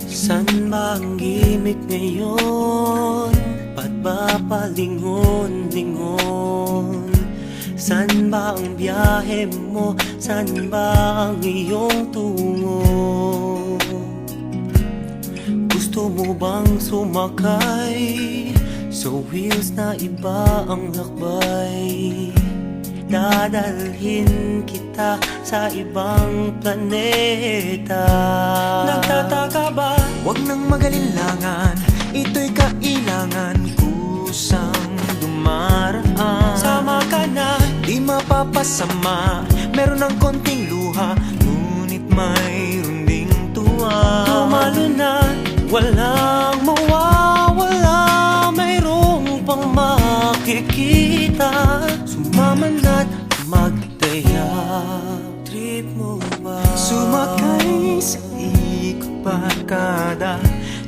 San ba ang gimik ngayon? Ba't ba palingon-lingon? San ba ang biyahe mo? San ba ang iyong tungo? Gusto mo bang sumakay sa wheels na iba ang lakbay? Dadalhin kita sa ibang planeta. Nagtataka ba? Huwag nang magalinlangan, ito'y kailangan kusang dumaraan. Sama ka na, di mapapasama, meron ng konting luha, ngunit mayroon ding tuwa. tumalo na, walang mawawala, mayroong pang makikita. Sumama na't magdaya. Trip mo ba? Sumakay sa ikot barkada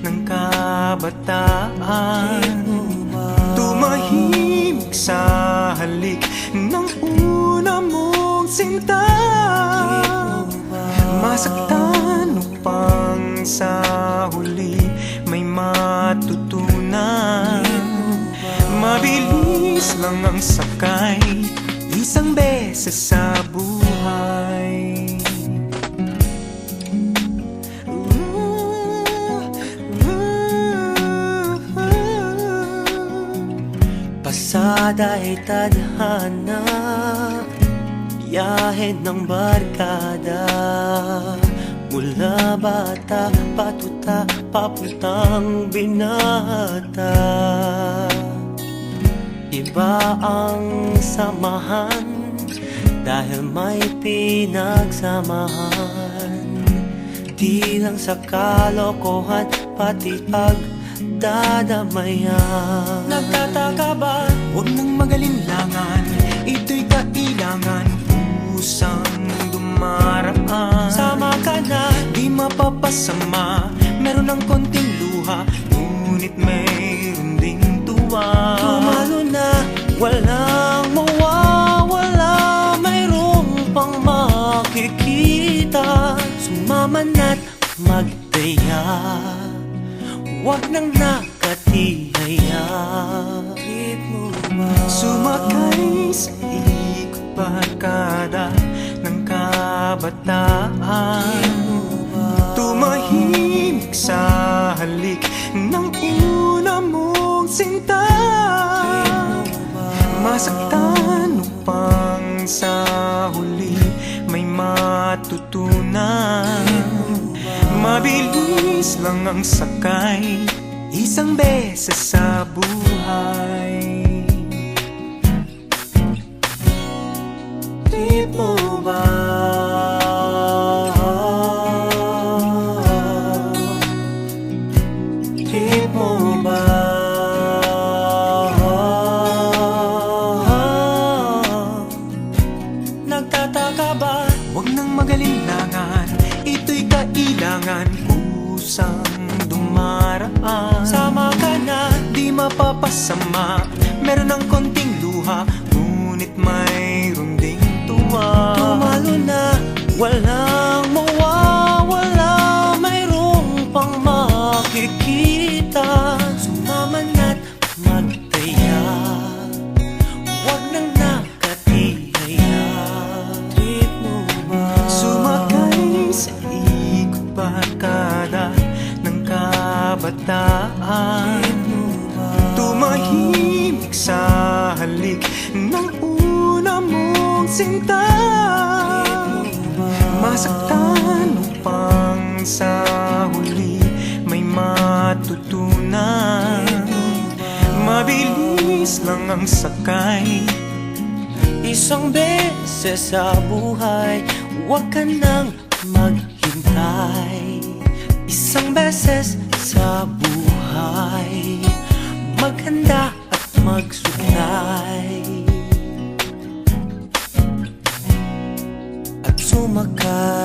ng kabataan. Trip mo ba? Tumahimik sa halik ng una mong sinta. Trip mo ba? Masaktan upang sa huli may matutunan. Mabilis lang ang sakay, isang beses sa buhay. Pasada ay tadhana, biyahe ng barkada. Mula bata, patuta, papuntang binata. Iba ang samahan dahil may pinagsamahan. Di lang sa kalokohan, pati pagdadamayan. Nagtataka ba? Huwag nang magalinlangan, ito'y kailangan kusang dumaraan. Sama ka na, Di mapapasama, meron ng konting luha, ngunit mayroon ding tuwa. tumalo na, walang mawawala, mayroong pang makikita. Sumama na't magdaya, huwag nang nakatihaya. Trip mo ba? Sumakay sa ikot barkada ng kabataan. Tumahimik sa halik ng una mong sinta. Masaktan upang sa huli may matutunan. Mabilis lang ang sakay, isang beses sa buhay. Trip mo ba? Trip mo ba? Nagtataka ba? Huwag nang magalinlangan, ito'y kailangan kusang dumaraan. Sama ka na, Di mapapasama, meron ng konting luha, ngunit mayroon ding tuwa. tumalo na, walang mawawala, mayroong pang makikita. Sumama na't magdaya, huwag nang nakatihaya. Trip mo ba? Sumakay sa ikot barkada ng kabataan. Tumahimik sa halik ng una mong sinta. Masaktan upang sa huli may matutunan. Mabilis lang ang sakay, Isang beses sa buhay, huwag ka nang maghintay. Isang beses sa buhay, maghanda at magsuklay at sumakay.